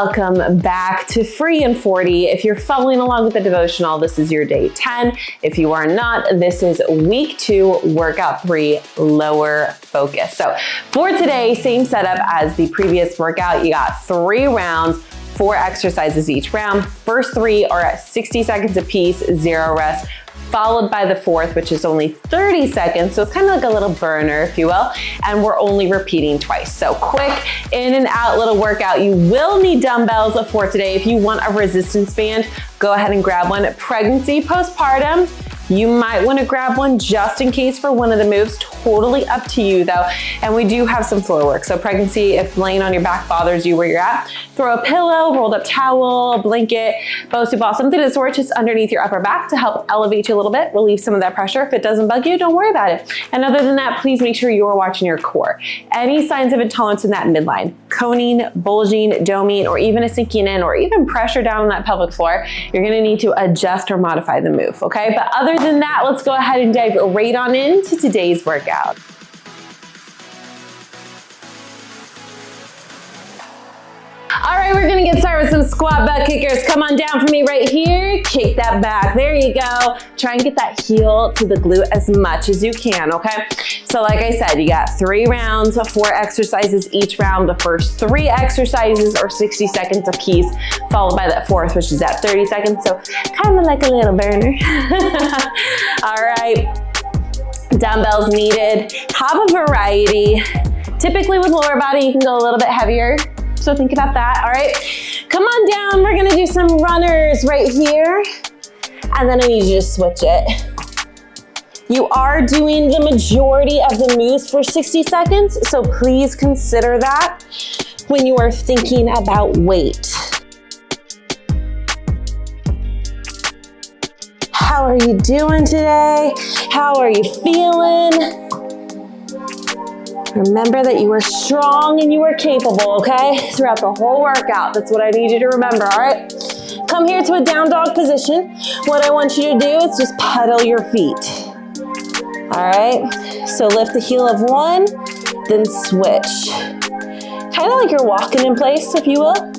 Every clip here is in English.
welcome back to Free and 40. If you're following along with the devotional, this is your day 10. If you are not, this is week 2, workout 3, lower focus. So for today, same setup as the previous workout. You got 3 rounds, 4 exercises each round. First 3 are at 60 seconds apiece, 0 rest, followed by the 4th, which is only 30 seconds. So it's kind of like a little burner, if you will. And we're only repeating twice. So quick in and out little workout. You will need dumbbells for today. If you want a resistance band, go ahead and grab one. Pregnancy, postpartum, you might want to grab one just in case for one of the moves. Totally up to you though. And we do have some floor work. So pregnancy, if laying on your back bothers you where you're at, throw a pillow, rolled up towel, a blanket, Bosu ball, something that's sort just underneath your upper back to help elevate you a little bit, relieve some of that pressure. If it doesn't bug you, don't worry about it. And other than that, please make sure you're watching your core. Any signs of intolerance in that midline, coning, bulging, doming, or even a sinking in, or even pressure down on that pelvic floor, you're gonna need to adjust or modify the move, okay? But other than that, let's go ahead and dive right on into today's workout. All right, we're gonna get started with some squat butt kickers. Come on down for me right here. Kick that back, there you go. Try and get that heel to the glute as much as you can, okay? So like I said, you got 3 rounds, 4 exercises each round. The first 3 exercises are 60 seconds a piece, followed by that 4th, which is at 30 seconds. So kind of like a little burner. All right, dumbbells needed. Have a variety. Typically with lower body, you can go a little bit heavier. So think about that, all right? Come on down, we're gonna do some runners right here. And then I need you to switch it. You are doing the majority of the moves for 60 seconds, so please consider that when you are thinking about weight. How are you doing today? How are you feeling? Remember that you are strong and you are capable, okay? Throughout the whole workout. That's what I need you to remember, all right? Come here to a down dog position. What I want you to do is just pedal your feet. All right? So lift the heel of one, then switch. Kind of like you're walking in place, if you will.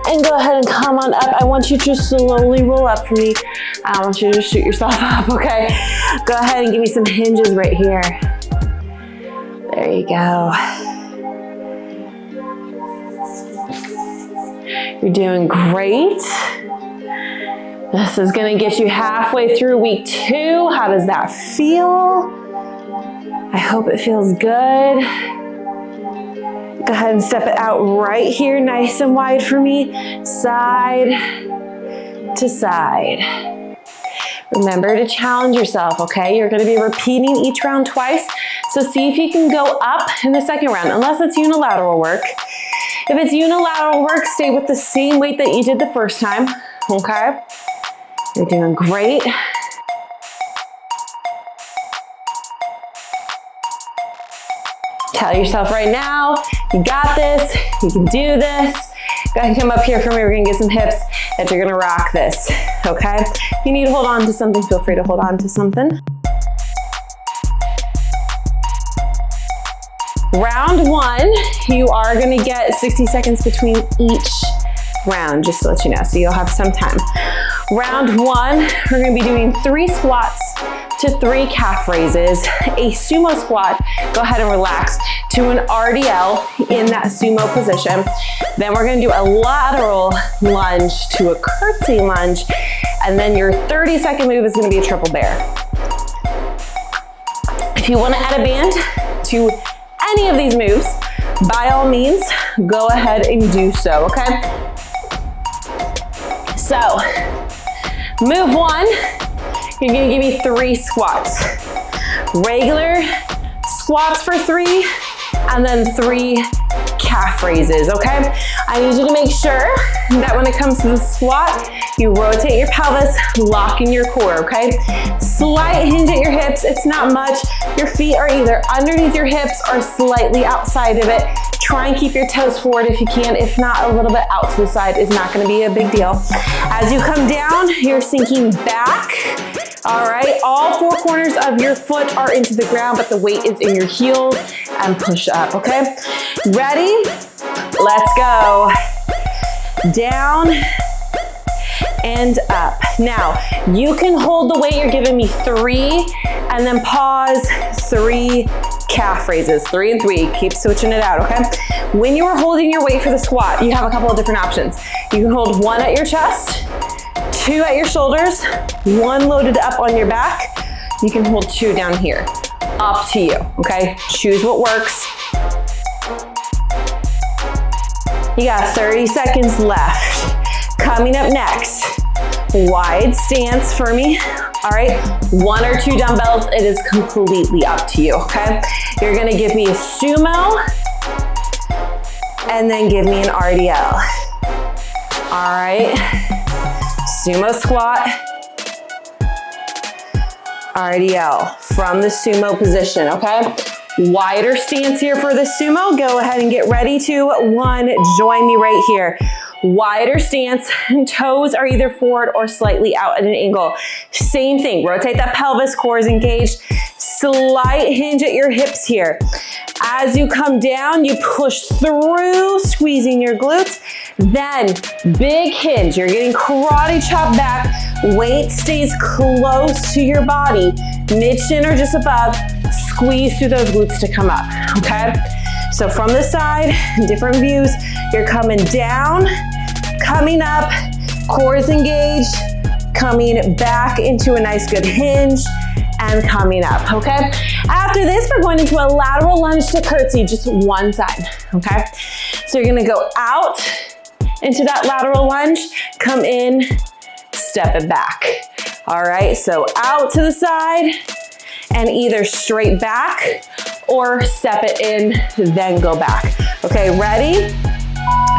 And go ahead and come on up. I want you to slowly roll up for me. I want you to shoot yourself up, okay? Go ahead and give me some hinges right here. There you go. You're doing great. This is gonna get you halfway through week 2. How does that feel? I hope it feels good. Go ahead and step it out right here, nice and wide for me, side to side. Remember to challenge yourself, okay? You're gonna be repeating each round twice, so see if you can go up in the second round, unless it's unilateral work. If it's unilateral work, stay with the same weight that you did the first time, okay? You're doing great. Tell yourself right now, you got this, you can do this. Go ahead and come up here for me. We're gonna get some hips that you're gonna rock this, okay? If you need to hold on to something, feel free to hold on to something. Round 1, you are gonna get 60 seconds between each round, just to let you know, so you'll have some time. Round 1, we're gonna be doing 3 squats to 3 calf raises, a sumo squat. Go ahead and relax to an RDL in that sumo position. Then we're gonna do a lateral lunge to a curtsy lunge, and then your 30-second move is gonna be a triple bear. If you wanna add a band to any of these moves, by all means, go ahead and do so, okay? So, move 1, you're gonna give me 3 squats. Regular squats for 3, and then 3 calf raises, okay? I need you to make sure that when it comes to the squat, you rotate your pelvis, locking your core, okay? Slight hinge at your hips, it's not much. Your feet are either underneath your hips or slightly outside of it. Try and keep your toes forward if you can. If not, a little bit out to the side is not gonna be a big deal. As you come down, you're sinking back. All right, all four corners of your foot are into the ground, but the weight is in your heels, and push up, okay? Ready? Let's go. Down and up. Now, you can hold the weight. You're giving me 3, and then pause, 3 calf raises, 3 and 3. Keep switching it out, okay? When you are holding your weight for the squat, you have a couple of different options. You can hold 1 at your chest, 2 at your shoulders, 1 loaded up on your back. You can hold 2 down here. Up to you, okay? Choose what works. You got 30 seconds left. Coming up next, wide stance for me. All right, 1 or 2 dumbbells, it is completely up to you, okay? You're gonna give me a sumo, and then give me an RDL. All right, sumo squat, RDL from the sumo position, okay? Wider stance here for the sumo. Go ahead and get ready to 1. Join me right here. Wider stance, toes are either forward or slightly out at an angle. Same thing, rotate that pelvis, core is engaged. Slight hinge at your hips here. As you come down, you push through, squeezing your glutes. Then, big hinge, you're getting karate chop back. Weight stays close to your body. Mid-shin or just above, squeeze through those glutes to come up, okay? So from the side, different views, you're coming down, coming up, core is engaged, coming back into a nice good hinge, and coming up, okay? After this, we're going into a lateral lunge to curtsy, just one side, okay? So you're gonna go out into that lateral lunge, come in, step it back. All right, so out to the side, and either straight back or step it in, then go back. Okay, ready?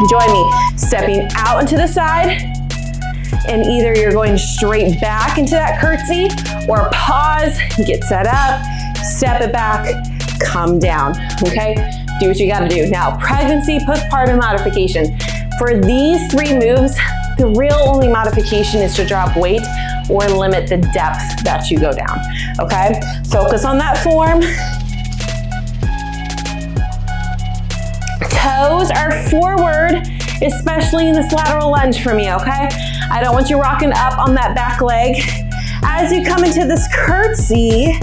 Join me. Stepping out into the side, and either you're going straight back into that curtsy, or pause, get set up, step it back, come down, okay? Do what you gotta do. Now, pregnancy, postpartum modification. For these 3 moves, the real only modification is to drop weight or limit the depth that you go down, okay? Focus on that form. Toes are forward, especially in this lateral lunge for me, okay? I don't want you rocking up on that back leg. As you come into this curtsy,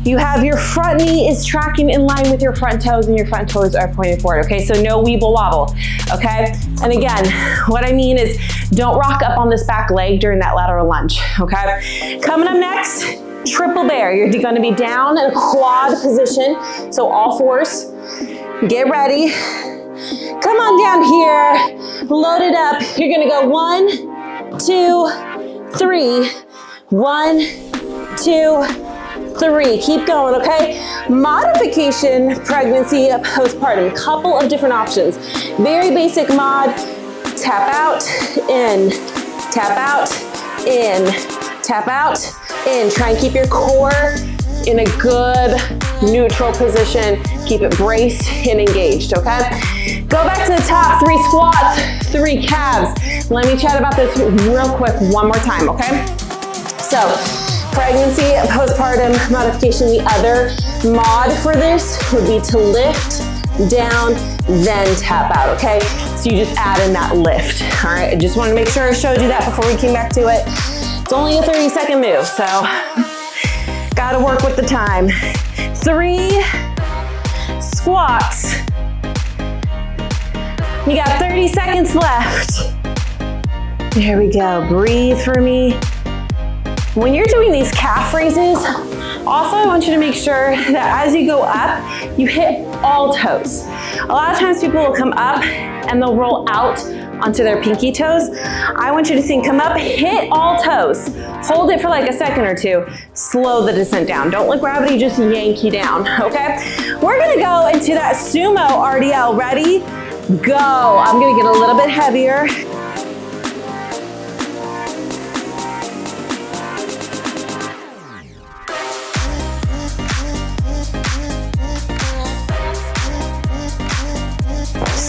you have your front knee is tracking in line with your front toes, and your front toes are pointing forward, okay? So no weeble wobble, okay? And again, what I mean is don't rock up on this back leg during that lateral lunge, okay? Coming up next, triple bear. You're gonna be down in a quad position, so all 4s. Get ready. Come on down here, load it up. You're gonna go 1, 2, 3, 1, 2, 3. Keep going, okay? Modification, pregnancy, postpartum. Couple of different options. Very basic mod. Tap out, in. Tap out, in. Tap out, in. Try and keep your core in a good neutral position. Keep it braced and engaged, okay? Go back to the top. 3 squats, 3 calves. Let me chat about this real quick one more time, okay? So, pregnancy, postpartum modification. The other mod for this would be to lift, down, then tap out, okay? So you just add in that lift, all right? I just wanted to make sure I showed you that before we came back to it. It's only a 30-second move, so gotta work with the time. 3 squats. You got 30 seconds left. There we go, breathe for me. When you're doing these calf raises, also I want you to make sure that as you go up, you hit all toes. A lot of times people will come up and they'll roll out onto their pinky toes. I want you to think, come up, hit all toes. Hold it for like a second or 2. Slow the descent down. Don't let gravity just yank you down, okay? We're gonna go into that sumo RDL. Ready? Go. I'm gonna get a little bit heavier.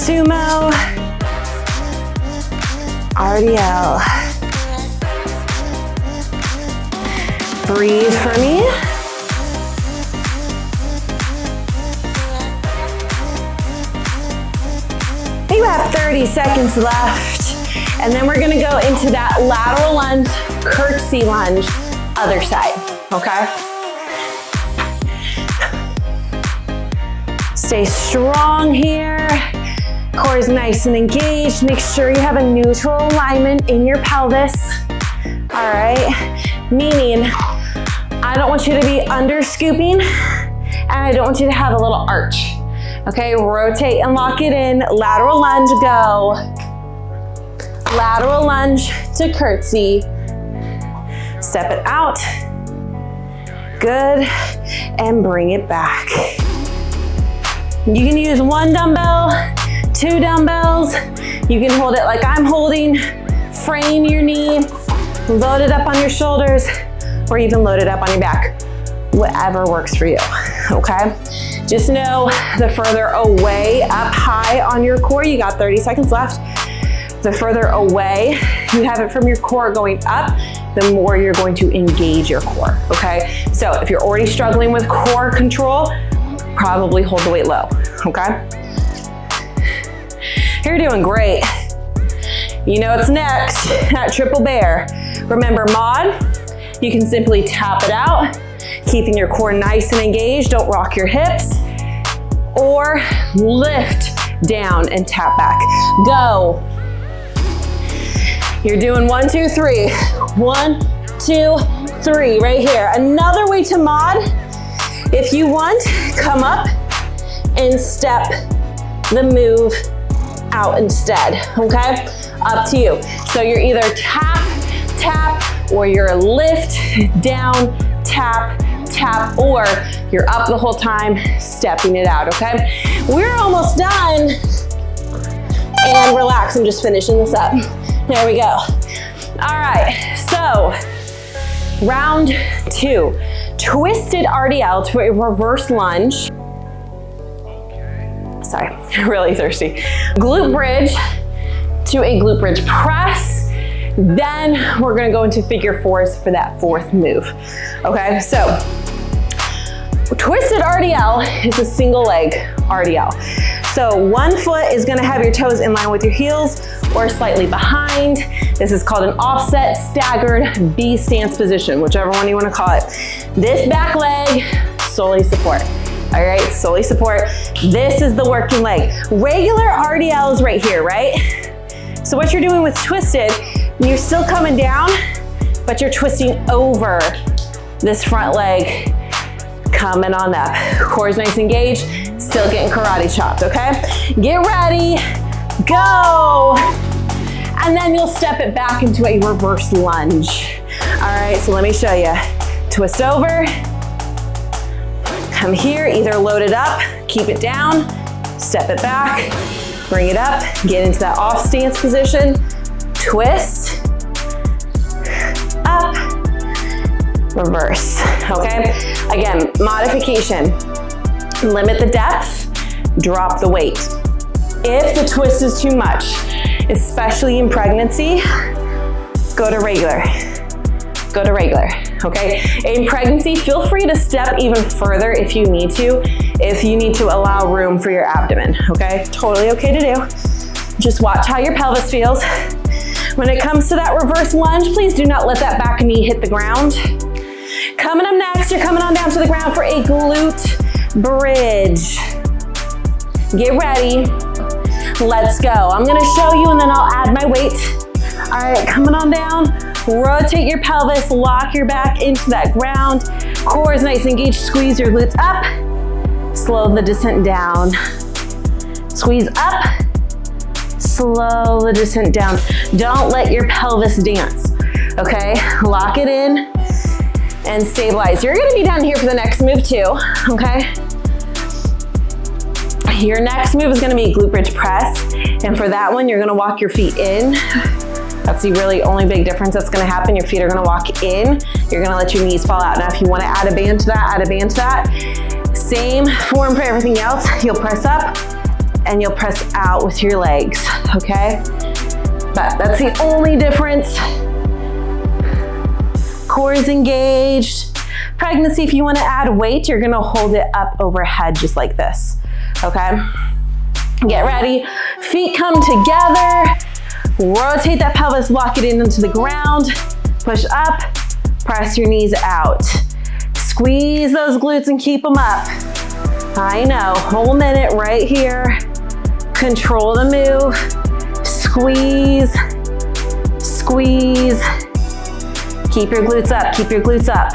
sumo, RDL. Breathe for me. I think we have 30 seconds left. And then we're gonna go into that lateral lunge, curtsy lunge, other side, okay? Stay strong here. Core is nice and engaged. Make sure you have a neutral alignment in your pelvis. All right, meaning I don't want you to be under scooping and I don't want you to have a little arch. Okay, rotate and lock it in. Lateral lunge, go. Lateral lunge to curtsy. Step it out. Good, and bring it back. You can use 1 dumbbell, 2 dumbbells. You can hold it like I'm holding. Frame your knee, load it up on your shoulders, or even load it up on your back. Whatever works for you, okay? Just know the further away, up high on your core, you got 30 seconds left. The further away you have it from your core going up, the more you're going to engage your core, okay? So if you're already struggling with core control, probably hold the weight low, okay? You're doing great. You know what's next, that triple bear. Remember mod, you can simply tap it out, keeping your core nice and engaged, don't rock your hips, or lift down and tap back. Go. You're doing 1, 2, 3. 1, 2, 3, right here. Another way to mod, if you want, come up and step the move out instead, okay? Up to you. So you're either tap, tap, or you're lift, down, tap, tap, or you're up the whole time, stepping it out, okay? We're almost done. And relax, I'm just finishing this up. There we go. All right, so round 2. Twisted RDL to a reverse lunge. Sorry, really thirsty. Glute bridge to a glute bridge press. Then we're gonna go into figure 4s for that 4th move. Okay, so twisted RDL is a single leg RDL. So 1 foot is gonna have your toes in line with your heels or slightly behind. This is called an offset staggered B stance position, whichever one you wanna call it. This back leg, solely support. All right, solely support. This is the working leg. Regular RDL is right here, right? So what you're doing with twisted, you're still coming down, but you're twisting over this front leg, coming on up. Core's nice and engaged, still getting karate chopped, okay? Get ready, go. And then you'll step it back into a reverse lunge. All right, so let me show you. Twist over, come here, either load it up, keep it down, step it back, bring it up, get into that off stance position, twist, up, reverse, okay? Again, modification, limit the depth, drop the weight. If the twist is too much, especially in pregnancy, go to regular. Go to regular, okay? In pregnancy, feel free to step even further if you need to allow room for your abdomen, okay? Totally okay to do. Just watch how your pelvis feels. When it comes to that reverse lunge, please do not let that back knee hit the ground. Coming up next, you're coming on down to the ground for a glute bridge. Get ready. Let's go. I'm gonna show you and then I'll add my weight. All right, coming on down. Rotate your pelvis, lock your back into that ground. Core is nice and engaged, squeeze your glutes up. Slow the descent down. Squeeze up, slow the descent down. Don't let your pelvis dance, okay? Lock it in and stabilize. You're gonna be down here for the next move too, okay? Your next move is gonna be glute bridge press. And for that one, you're gonna walk your feet in. That's the really only big difference that's gonna happen. Your feet are gonna walk in. You're gonna let your knees fall out. Now, if you wanna add a band to that, add a band to that. Same form for everything else. You'll press up and you'll press out with your legs, okay? But that's the only difference. Core is engaged. Pregnancy, if you wanna add weight, you're gonna hold it up overhead just like this, okay? Get ready, feet come together. Rotate that pelvis, lock it in into the ground. Push up, press your knees out. Squeeze those glutes and keep them up. I know, whole minute right here. Control the move. Squeeze, squeeze. Keep your glutes up, keep your glutes up.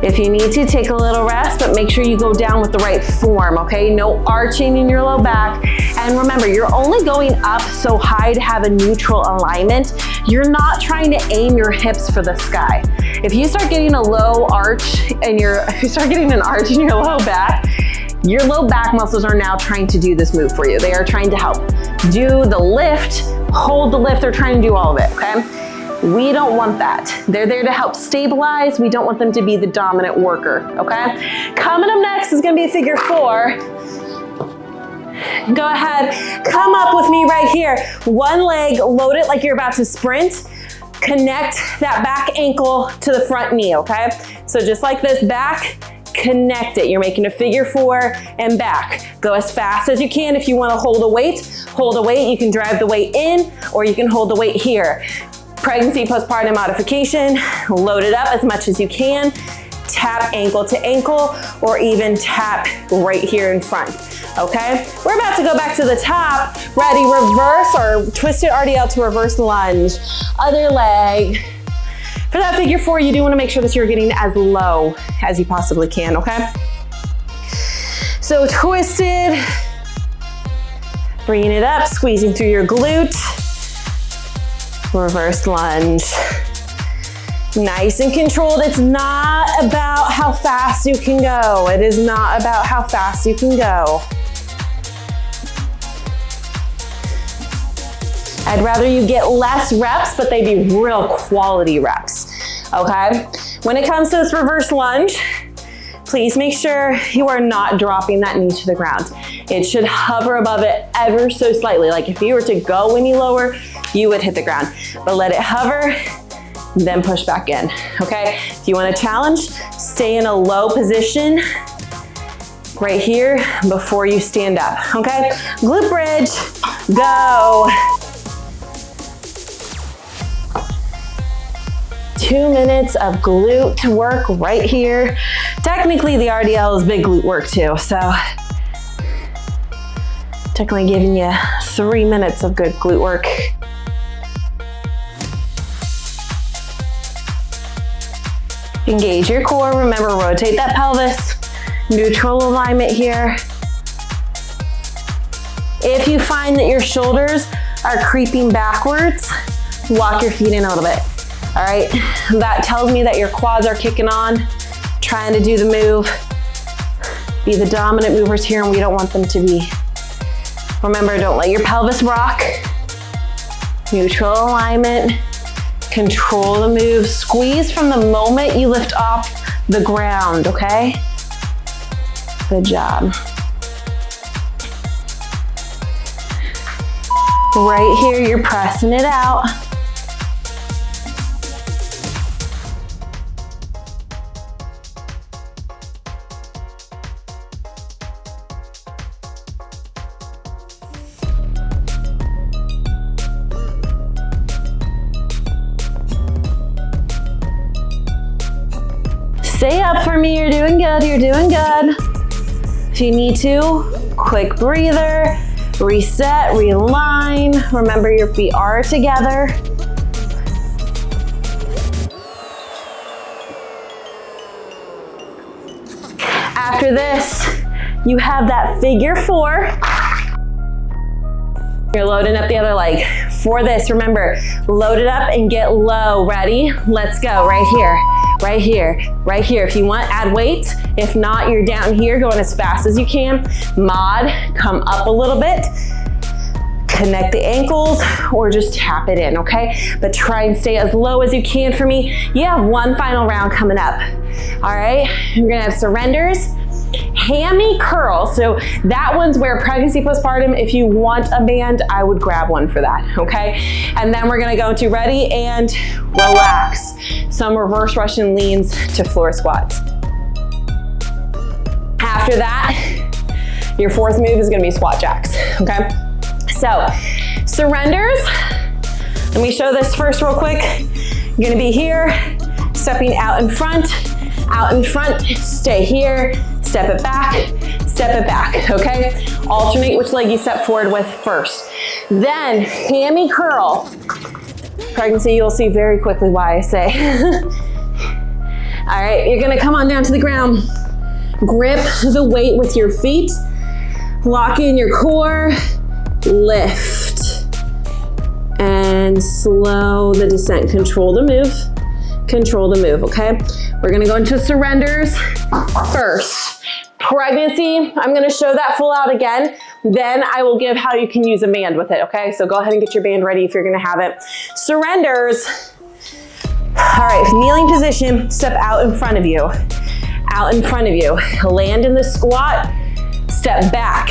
If you need to, take a little rest, but make sure you go down with the right form, okay? No arching in your low back. And remember, you're only going up so high to have a neutral alignment. You're not trying to aim your hips for the sky. If you start getting a low arch and if you start getting an arch in your low back muscles are now trying to do this move for you. They are trying to help. Do the lift, hold the lift, they're trying to do all of it, okay? We don't want that. They're there to help stabilize. We don't want them to be the dominant worker, okay? Coming up next is gonna be figure 4. Go ahead, come up with me right here. One leg, load it like you're about to sprint. Connect that back ankle to the front knee, okay? So just like this, back, connect it. You're making a figure 4 and back. Go as fast as you can. If you wanna hold a weight, you can drive the weight in or you can hold the weight here. Pregnancy, postpartum modification, load it up as much as you can. Tap ankle to ankle or even tap right here in front, okay? We're about to go back to the top. Ready, reverse or twist it RDL to reverse lunge. Other leg. For that figure 4, you do wanna make sure that you're getting as low as you possibly can, okay? So twisted, bringing it up, squeezing through your glute. Reverse lunge. Nice and controlled. It's not about how fast you can go. It is not about how fast you can go. I'd rather you get less reps, but they be real quality reps, okay? When it comes to this reverse lunge, please make sure you are not dropping that knee to the ground. It should hover above it ever so slightly. Like if you were to go any lower, you would hit the ground, but let it hover, then push back in, okay? If you wanna challenge, stay in a low position right here before you stand up, okay? Glute bridge, go. 2 minutes of glute work right here. Technically, the RDL is big glute work too, so technically giving you 3 minutes of good glute work. Engage your core. Remember, rotate that pelvis. Neutral alignment here. If you find that your shoulders are creeping backwards, walk your feet in a little bit. All right, that tells me that your quads are kicking on, trying to do the move. Be the dominant movers here, and we don't want them to be. Remember, don't let your pelvis rock. Neutral alignment. Control the move. Squeeze from the moment you lift off the ground, okay? Good job. Right here, you're pressing it out. Stay up for me, you're doing good, you're doing good. If you need to, quick breather, reset, realign. Remember your feet are together. After this, you have that figure 4. You're loading up the other leg. For this, remember, load it up and get low. Ready? Let's go. Right here, right here, right here. If you want, add weight. If not, you're down here going as fast as you can. Mod, come up a little bit. Connect the ankles or just tap it in, okay? But try and stay as low as you can for me. You have one final round coming up. All right, you're gonna have surrenders. Hammy curl. So that one's where pregnancy postpartum, if you want a band, I would grab one for that, okay? And then we're gonna go into ready and relax. Some reverse Russian leans to floor squats. After that, your fourth move is gonna be squat jacks, okay? So, surrenders. Let me show this first real quick. You're gonna be here, stepping out in front, stay here, step it back, okay? Alternate which leg you step forward with first. Then, hammy curl. Pregnancy, you'll see very quickly why I say. All right, you're gonna come on down to the ground. Grip the weight with your feet. Lock in your core, lift. And slow the descent. Control the move, okay? We're gonna go into surrenders first. Pregnancy, I'm gonna show that full out again. Then I will give how you can use a band with it, okay? So go ahead and get your band ready if you're gonna have it. Surrenders. All right, kneeling position, step out in front of you. Land in the squat, step back,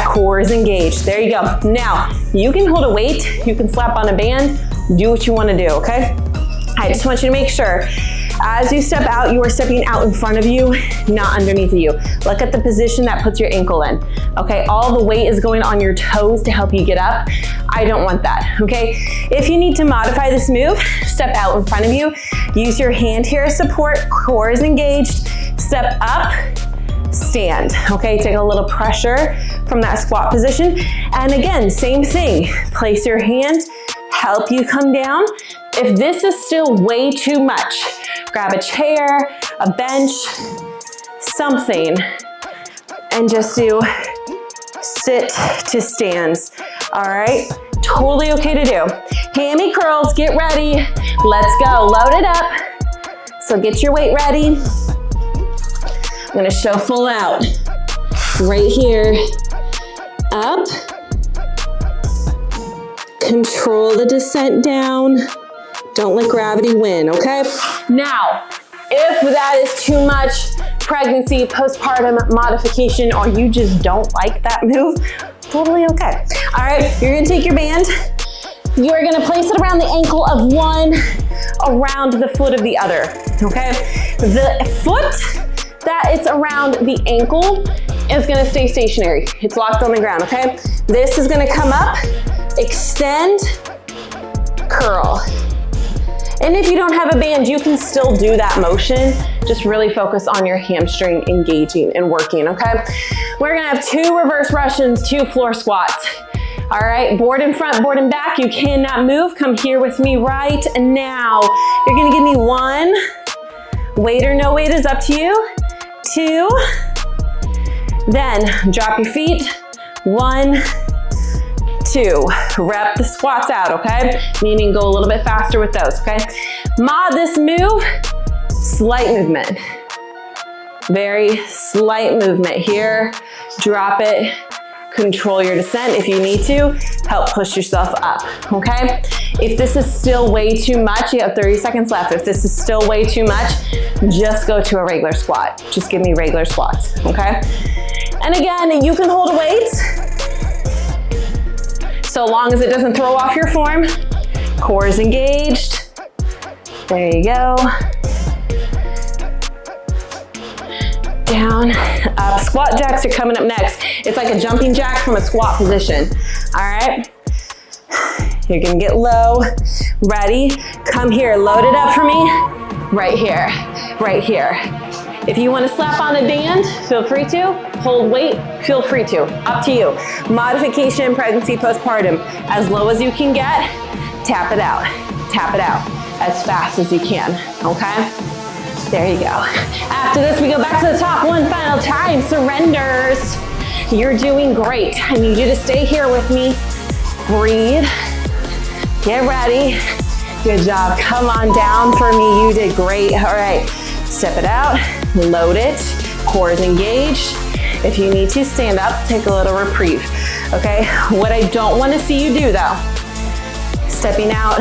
core is engaged. There you go. Now, you can hold a weight, you can slap on a band, do what you wanna do, okay? I just want you to make sure, as you step out, you are stepping out in front of you, not underneath of you. Look at the position that puts your ankle in, okay? All the weight is going on your toes to help you get up. I don't want that, okay? If you need to modify this move, step out in front of you, use your hand here as support, core is engaged, step up, stand, okay? Take a little pressure from that squat position. And again, same thing, place your hand, help you come down. If this is still way too much, grab a chair, a bench, something, and just do sit to stands, all right? Totally okay to do. Hammy curls, get ready. Let's go, load it up. So get your weight ready. I'm gonna show full out. Right here, up. Control the descent down. Don't let gravity win, okay? Now, if that is too much pregnancy, postpartum modification, or you just don't like that move, totally okay. All right, you're gonna take your band. You're gonna place it around the ankle of one, around the foot of the other, okay? The foot that it's around the ankle is gonna stay stationary. It's locked on the ground, okay? This is gonna come up, extend, curl. And if you don't have a band, you can still do that motion. Just really focus on your hamstring engaging and working, okay? We're gonna have 2 reverse Russians, 2 floor squats. All right, board in front, board in back. You cannot move. Come here with me right now. You're gonna give me 1. Weight or no weight is up to you. 2. Then drop your feet. 1, 2. Rep the squats out, okay? Meaning go a little bit faster with those, okay? Mod this move, slight movement. Very slight movement here. Drop it, control your descent if you need to. Help push yourself up, okay? If this is still way too much, you have 30 seconds left. If this is still way too much, just go to a regular squat. Just give me regular squats, okay? And again, you can hold a weight, so long as it doesn't throw off your form. Core is engaged. There you go. Down, up. Squat jacks are coming up next. It's like a jumping jack from a squat position. All right. You're gonna get low. Ready? Come here, load it up for me. Right here, right here. If you want to slap on a band, feel free to. Hold weight, feel free to. Up to you. Modification, pregnancy, postpartum. As low as you can get, tap it out. Tap it out as fast as you can, okay? There you go. After this, we go back to the top one final time. Surrenders. You're doing great. I need you to stay here with me. Breathe. Get ready. Good job. Come on down for me. You did great. All right. Step it out. Load it. Core is engaged. If you need to, stand up. Take a little reprieve. Okay? What I don't want to see you do, though, stepping out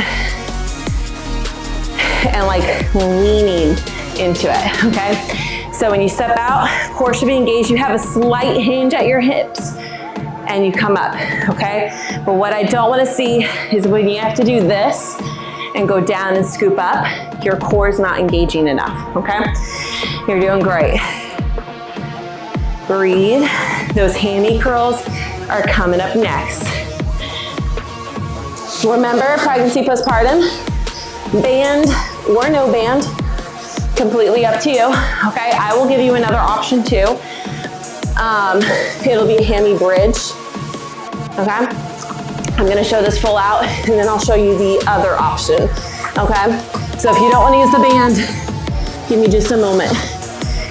and like leaning into it, okay? So when you step out, core should be engaged. You have a slight hinge at your hips and you come up, okay? But what I don't wanna see is when you have to do this and go down and scoop up, your core is not engaging enough, okay? You're doing great. Breathe. Those hammy curls are coming up next. Remember, pregnancy, postpartum, band or no band, completely up to you, okay? I will give you another option too. It'll be a hammy bridge, okay? I'm gonna show this full out and then I'll show you the other option, okay? So if you don't wanna use the band, give me just a moment.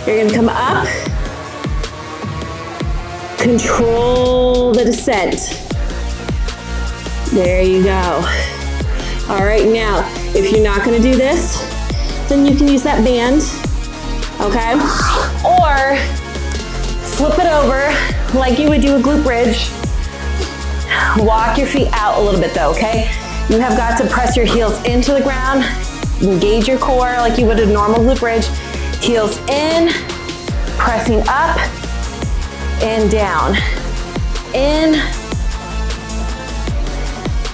You're gonna come up, control the descent. There you go. All right, now, if you're not gonna do this, then you can use that band, okay? Or flip it over like you would do a glute bridge. Walk your feet out a little bit though, okay? You have got to press your heels into the ground, engage your core like you would a normal glute bridge. Heels in, pressing up and down. In,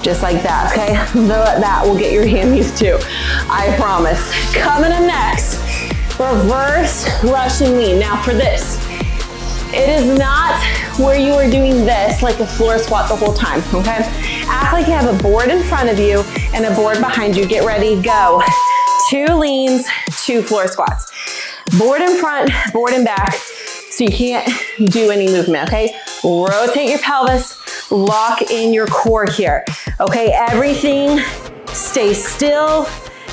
just like that, okay? That will get your hammies too, I promise. Coming up next, reverse Russian lean. Now for this, it is not where you are doing this like a floor squat the whole time, okay? Act like you have a board in front of you and a board behind you. Get ready, go. 2 leans, 2 floor squats. Board in front, board in back, so you can't do any movement, okay? Rotate your pelvis, lock in your core here, okay? Everything stays still.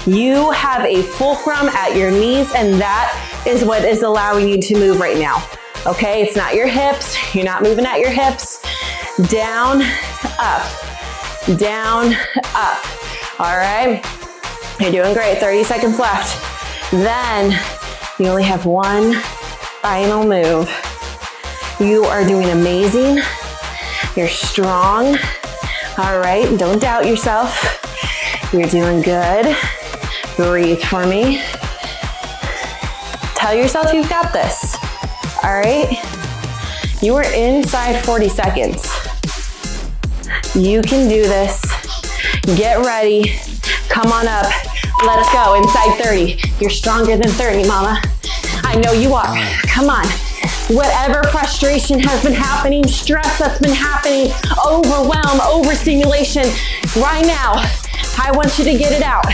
You have a fulcrum at your knees, and that is what is allowing you to move right now, okay? It's not your hips. You're not moving at your hips. Down, up, down, up, all right? You're doing great, 30 seconds left. Then you only have one final move. You are doing amazing. You're strong. All right, don't doubt yourself. You're doing good. Breathe for me. Tell yourself you've got this. All right? You are inside 40 seconds. You can do this. Get ready. Come on up. Let's go. Inside 30. You're stronger than 30, mama. I know you are. Come on. Whatever frustration has been happening, stress that's been happening, overwhelm, overstimulation, right now, I want you to get it out.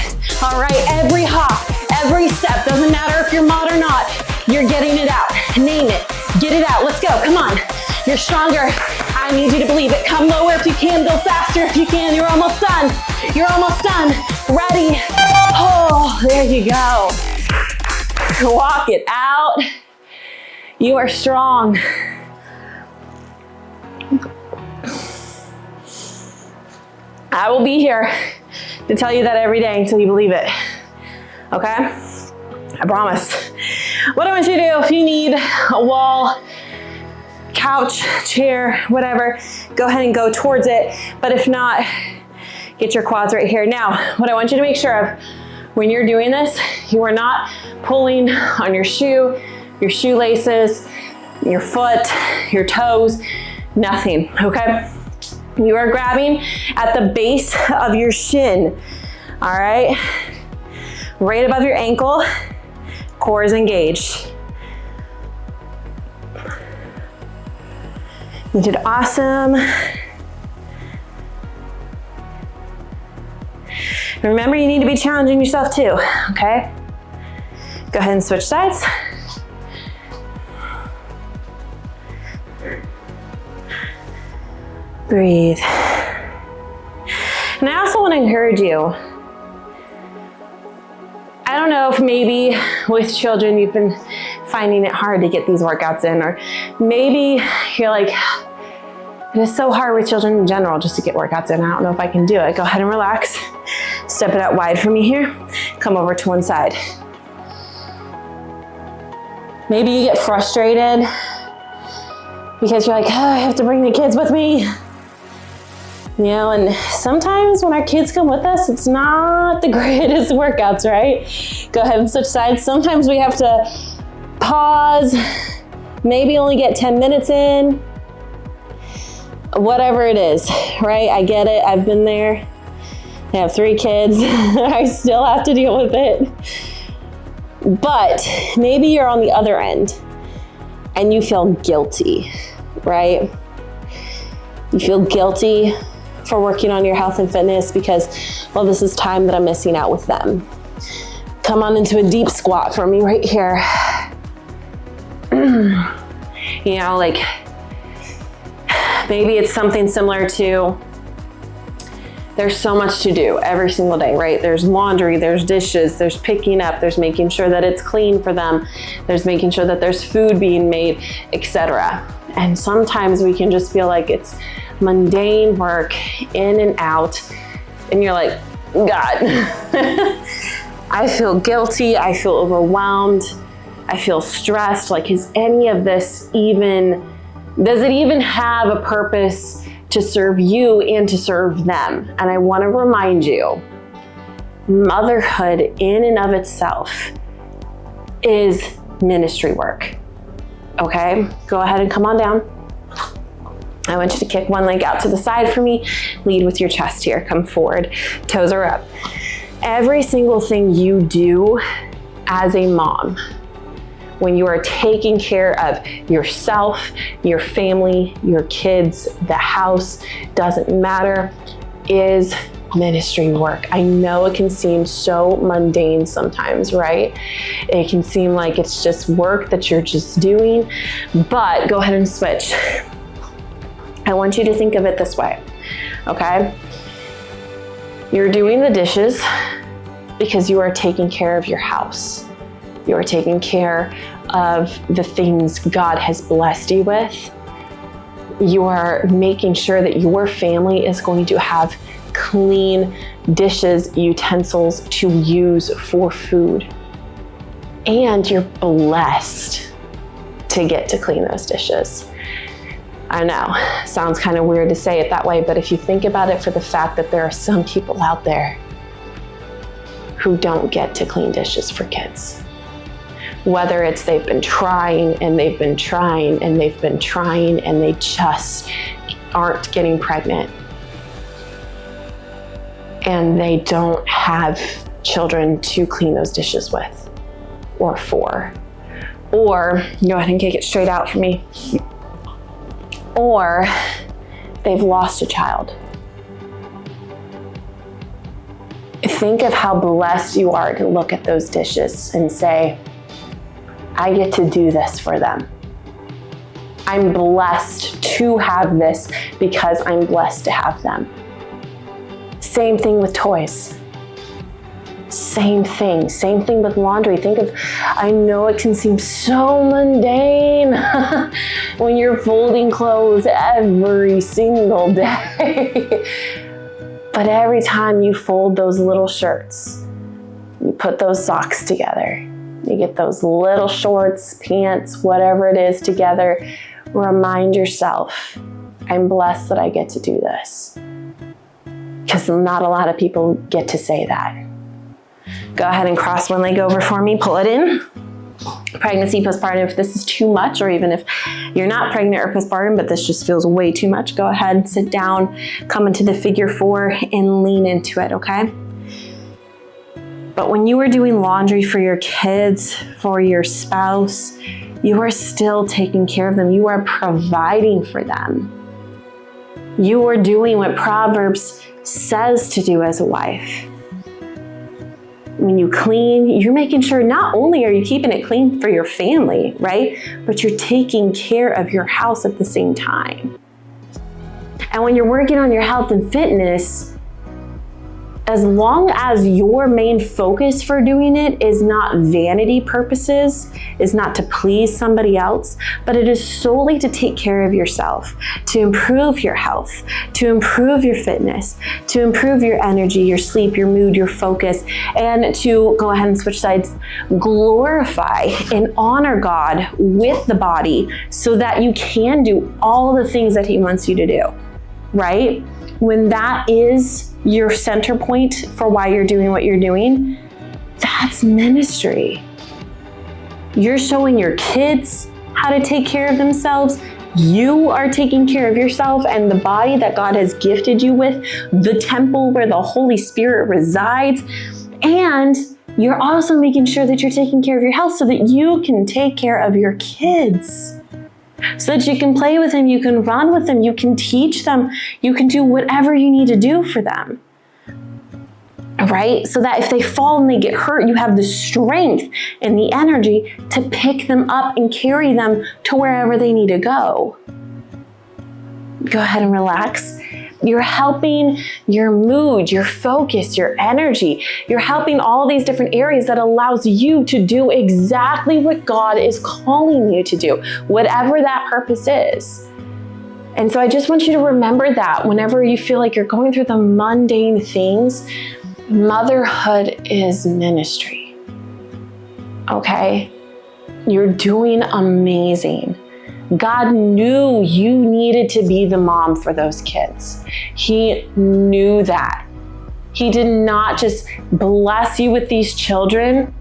All right, every hop, every step, doesn't matter if you're mod or not, you're getting it out. Name it, get it out, let's go, come on. You're stronger, I need you to believe it. Come lower if you can, go faster if you can. You're almost done, you're almost done. Ready, oh, there you go. Walk it out. You are strong. I will be here to tell you that every day until you believe it, okay? I promise. What I want you to do, if you need a wall, couch, chair, whatever, go ahead and go towards it. But if not, get your quads right here. Now, what I want you to make sure of when you're doing this, you are not pulling on your shoe, your shoelaces, your foot, your toes, nothing, okay? You are grabbing at the base of your shin, all right? Right above your ankle, core is engaged. You did awesome. Remember, you need to be challenging yourself too, okay? Go ahead and switch sides. Breathe. And I also want to encourage you. I don't know if maybe with children you've been finding it hard to get these workouts in, or maybe you're like, it is so hard with children in general just to get workouts in. I don't know if I can do it. Go ahead and relax. Step it out wide for me here. Come over to one side. Maybe you get frustrated because you're like, oh, I have to bring the kids with me. You know, and sometimes when our kids come with us, it's not the greatest workouts, right? Go ahead and switch sides. Sometimes we have to pause, maybe only get 10 minutes in, whatever it is, right? I get it, I've been there. I have 3 kids, I still have to deal with it. But maybe you're on the other end and you feel guilty, right? You feel guilty for working on your health and fitness because, well, this is time that I'm missing out with them. Come on into a deep squat for me right here. You know, like maybe it's something similar to, there's so much to do every single day, right? There's laundry, there's dishes, there's picking up, there's making sure that it's clean for them, there's making sure that there's food being made, etc. And sometimes we can just feel like it's mundane work, in and out, and you're like, God, I feel guilty, I feel overwhelmed, I feel stressed. Like, is any of this does it even have a purpose to serve you and to serve them? And I want to remind you, motherhood in and of itself is ministry work. Okay, go ahead and come on down. I want you to kick one leg out to the side for me. Lead with your chest here. Come forward. Toes are up. Every single thing you do as a mom, when you are taking care of yourself, your family, your kids, the house, doesn't matter, is ministry work. I know it can seem so mundane sometimes, right? It can seem like it's just work that you're just doing, but go ahead and switch. I want you to think of it this way, okay? You're doing the dishes because you are taking care of your house. You are taking care of the things God has blessed you with. You are making sure that your family is going to have clean dishes, utensils to use for food. And you're blessed to get to clean those dishes. I know, sounds kind of weird to say it that way, but if you think about it, for the fact that there are some people out there who don't get to clean dishes for kids. Whether it's they've been trying and they've been trying and they've been trying and they just aren't getting pregnant. And they don't have children to clean those dishes with or for. Or, go ahead and kick it straight out for me. Or they've lost a child. Think of how blessed you are to look at those dishes and say, I get to do this for them. I'm blessed to have this because I'm blessed to have them. Same thing with toys. Same thing with laundry. Think of, I know it can seem so mundane when you're folding clothes every single day. But every time you fold those little shirts, you put those socks together, you get those little shorts, pants, whatever it is together, remind yourself, I'm blessed that I get to do this. Because not a lot of people get to say that. Go ahead and cross one leg over for me, pull it in. Pregnancy, postpartum, if this is too much, or even if you're not pregnant or postpartum, but this just feels way too much, go ahead and sit down, come into the figure 4 and lean into it, okay? But when you are doing laundry for your kids, for your spouse, you are still taking care of them. You are providing for them. You are doing what Proverbs says to do as a wife. When you clean, you're making sure not only are you keeping it clean for your family, right? But you're taking care of your house at the same time. And when you're working on your health and fitness, as long as your main focus for doing it is not vanity purposes, is not to please somebody else, but it is solely to take care of yourself, to improve your health, to improve your fitness, to improve your energy, your sleep, your mood, your focus, and to go ahead and switch sides, glorify and honor God with the body so that you can do all the things that He wants you to do, right? When that is your center point for why you're doing what you're doing, that's ministry. You're showing your kids how to take care of themselves. You are taking care of yourself and the body that God has gifted you with, the temple where the Holy Spirit resides. And you're also making sure that you're taking care of your health so that you can take care of your kids. So that you can play with them, you can run with them, you can teach them, you can do whatever you need to do for them. Right? So that if they fall and they get hurt, you have the strength and the energy to pick them up and carry them to wherever they need to go. Go ahead and relax. You're helping your mood, your focus, your energy. You're helping all these different areas that allows you to do exactly what God is calling you to do, whatever that purpose is. And so I just want you to remember that whenever you feel like you're going through the mundane things, motherhood is ministry. Okay? You're doing amazing. God knew you needed to be the mom for those kids. He knew that. He did not just bless you with these children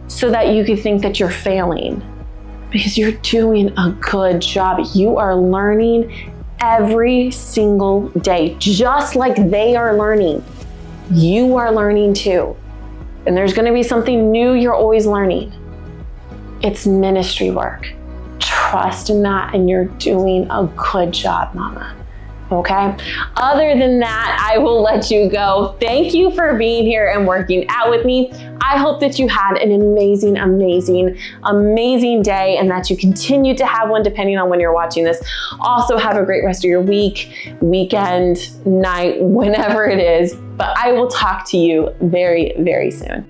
so that you could think that you're failing, because you're doing a good job. You are learning every single day, just like they are learning. You are learning too. And there's going to be something new you're always learning. It's ministry work. Trust in that, and you're doing a good job, mama. Okay? Other than that, I will let you go. Thank you for being here and working out with me. I hope that you had an amazing, amazing, amazing day, and that you continue to have one depending on when you're watching this. Also, have a great rest of your week, weekend, night, whenever it is. But I will talk to you very, very soon.